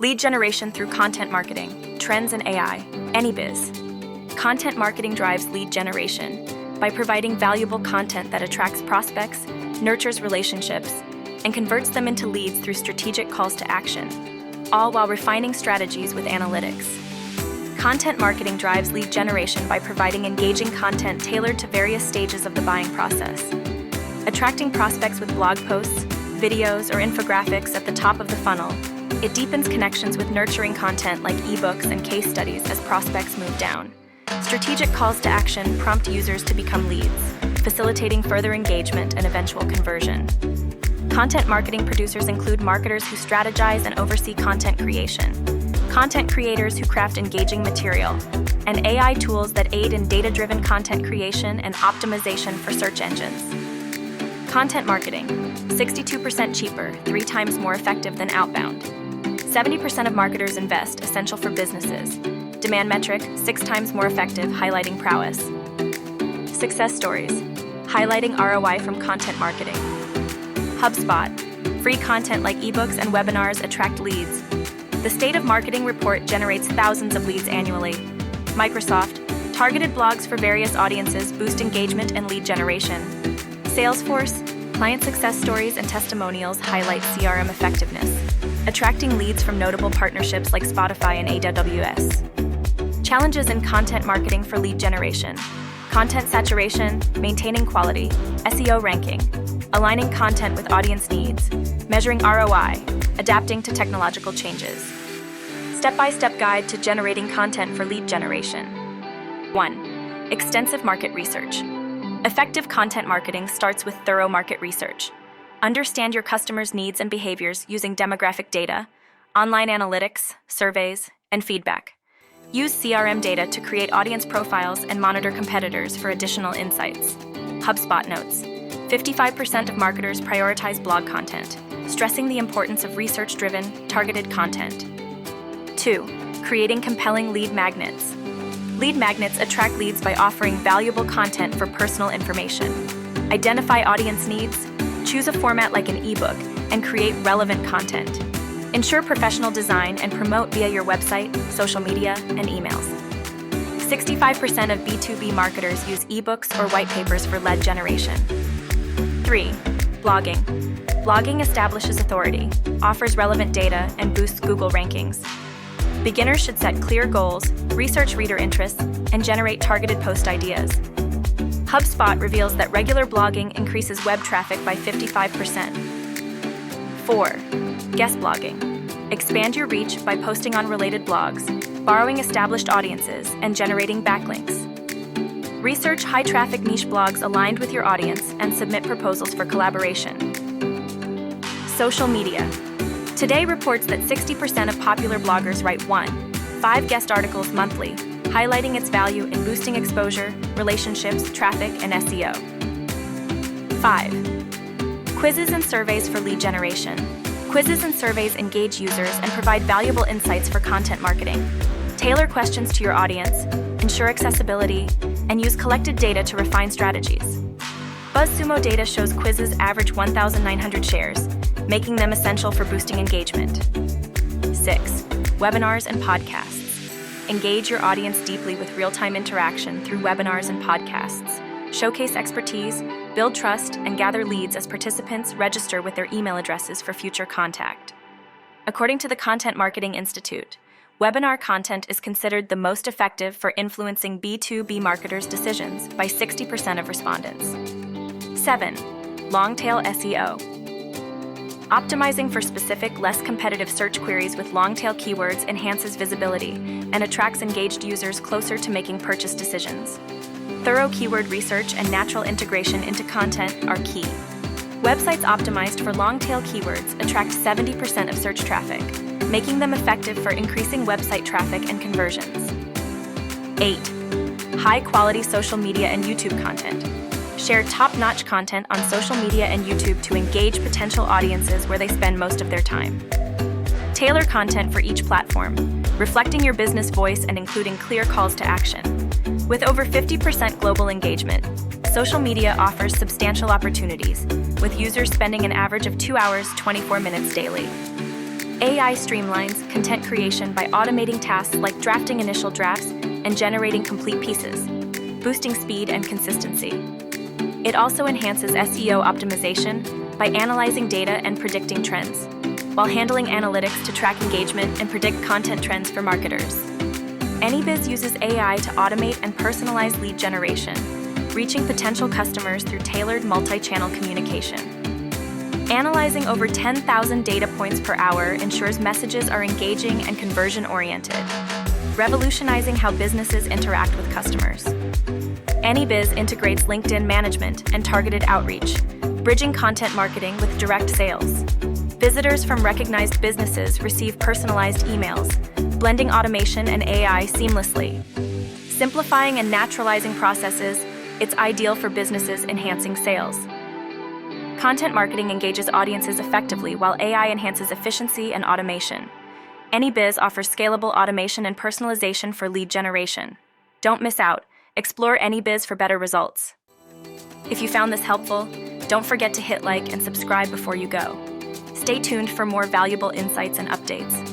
Lead generation through content marketing, trends and AI, AnyBiz. Content marketing drives lead generation by providing valuable content that attracts prospects, nurtures relationships, and converts them into leads through strategic calls to action, all while refining strategies with analytics. Content marketing drives lead generation by providing engaging content tailored to various stages of the buying process. Attracting prospects with blog posts, videos, or infographics at the top of the funnel, it deepens connections with nurturing content like ebooks and case studies as prospects move down. Strategic calls to action prompt users to become leads, facilitating further engagement and eventual conversion. Content marketing producers include marketers who strategize and oversee content creation, content creators who craft engaging material, and AI tools that aid in data-driven content creation and optimization for search engines. Content marketing, 62% cheaper, 3 times more effective than outbound. 70% of marketers invest, essential for businesses. Demand metric, 6 times more effective, highlighting prowess. Success stories, highlighting ROI from content marketing. HubSpot, free content like ebooks and webinars attract leads. The State of Marketing report generates thousands of leads annually. Microsoft, targeted blogs for various audiences boost engagement and lead generation. Salesforce, client success stories and testimonials highlight CRM effectiveness, attracting leads from notable partnerships like Spotify and AWS. Challenges in content marketing for lead generation: content saturation, maintaining quality, SEO ranking, aligning content with audience needs, measuring ROI, adapting to technological changes. Step-by-step guide to generating content for lead generation. 1. Extensive market research. Effective content marketing starts with thorough market research. Understand your customers' needs and behaviors using demographic data, online analytics, surveys, and feedback. Use CRM data to create audience profiles and monitor competitors for additional insights. HubSpot notes: 55% of marketers prioritize blog content, stressing the importance of research-driven, targeted content. 2. Creating compelling lead magnets. Lead magnets attract leads by offering valuable content for personal information. Identify audience needs, choose a format like an ebook, and create relevant content. Ensure professional design and promote via your website, social media, and emails. 65% of B2B marketers use ebooks or white papers for lead generation. 3. Blogging. Blogging establishes authority, offers relevant data, and boosts Google rankings. Beginners should set clear goals, research reader interests, and generate targeted post ideas. HubSpot reveals that regular blogging increases web traffic by 55%. 4. Guest blogging. Expand your reach by posting on related blogs, borrowing established audiences, and generating backlinks. Research high-traffic niche blogs aligned with your audience and submit proposals for collaboration. Social media. Today reports that 60% of popular bloggers write 1-5 guest articles monthly, highlighting its value in boosting exposure, relationships, traffic, and SEO. 5. Quizzes and surveys for lead generation. Quizzes and surveys engage users and provide valuable insights for content marketing. Tailor questions to your audience, ensure accessibility, and use collected data to refine strategies. BuzzSumo data shows quizzes average 1,900 shares, making them essential for boosting engagement. 6. Webinars and podcasts. Engage your audience deeply with real-time interaction through webinars and podcasts. Showcase expertise, build trust, and gather leads as participants register with their email addresses for future contact. According to the Content Marketing Institute, webinar content is considered the most effective for influencing B2B marketers' decisions by 60% of respondents. 7. Long-tail SEO. Optimizing for specific, less competitive search queries with long-tail keywords enhances visibility and attracts engaged users closer to making purchase decisions. Thorough keyword research and natural integration into content are key. Websites optimized for long-tail keywords attract 70% of search traffic, making them effective for increasing website traffic and conversions. 8. High-quality social media and YouTube content. Share top-notch content on social media and YouTube to engage potential audiences where they spend most of their time. Tailor content for each platform, reflecting your business voice and including clear calls to action. With over 50% global engagement, social media offers substantial opportunities, with users spending an average of 2 hours, 24 minutes daily. AI streamlines content creation by automating tasks like drafting initial drafts and generating complete pieces, boosting speed and consistency. It also enhances SEO optimization by analyzing data and predicting trends, while handling analytics to track engagement and predict content trends for marketers. AnyBiz uses AI to automate and personalize lead generation, reaching potential customers through tailored multi-channel communication. Analyzing over 10,000 data points per hour ensures messages are engaging and conversion-oriented, revolutionizing how businesses interact with customers. AnyBiz integrates LinkedIn management and targeted outreach, bridging content marketing with direct sales. Visitors from recognized businesses receive personalized emails, blending automation and AI seamlessly. Simplifying and naturalizing processes, it's ideal for businesses enhancing sales. Content marketing engages audiences effectively while AI enhances efficiency and automation. AnyBiz offers scalable automation and personalization for lead generation. Don't miss out. Explore AnyBiz for better results. If you found this helpful, don't forget to hit like and subscribe before you go. Stay tuned for more valuable insights and updates.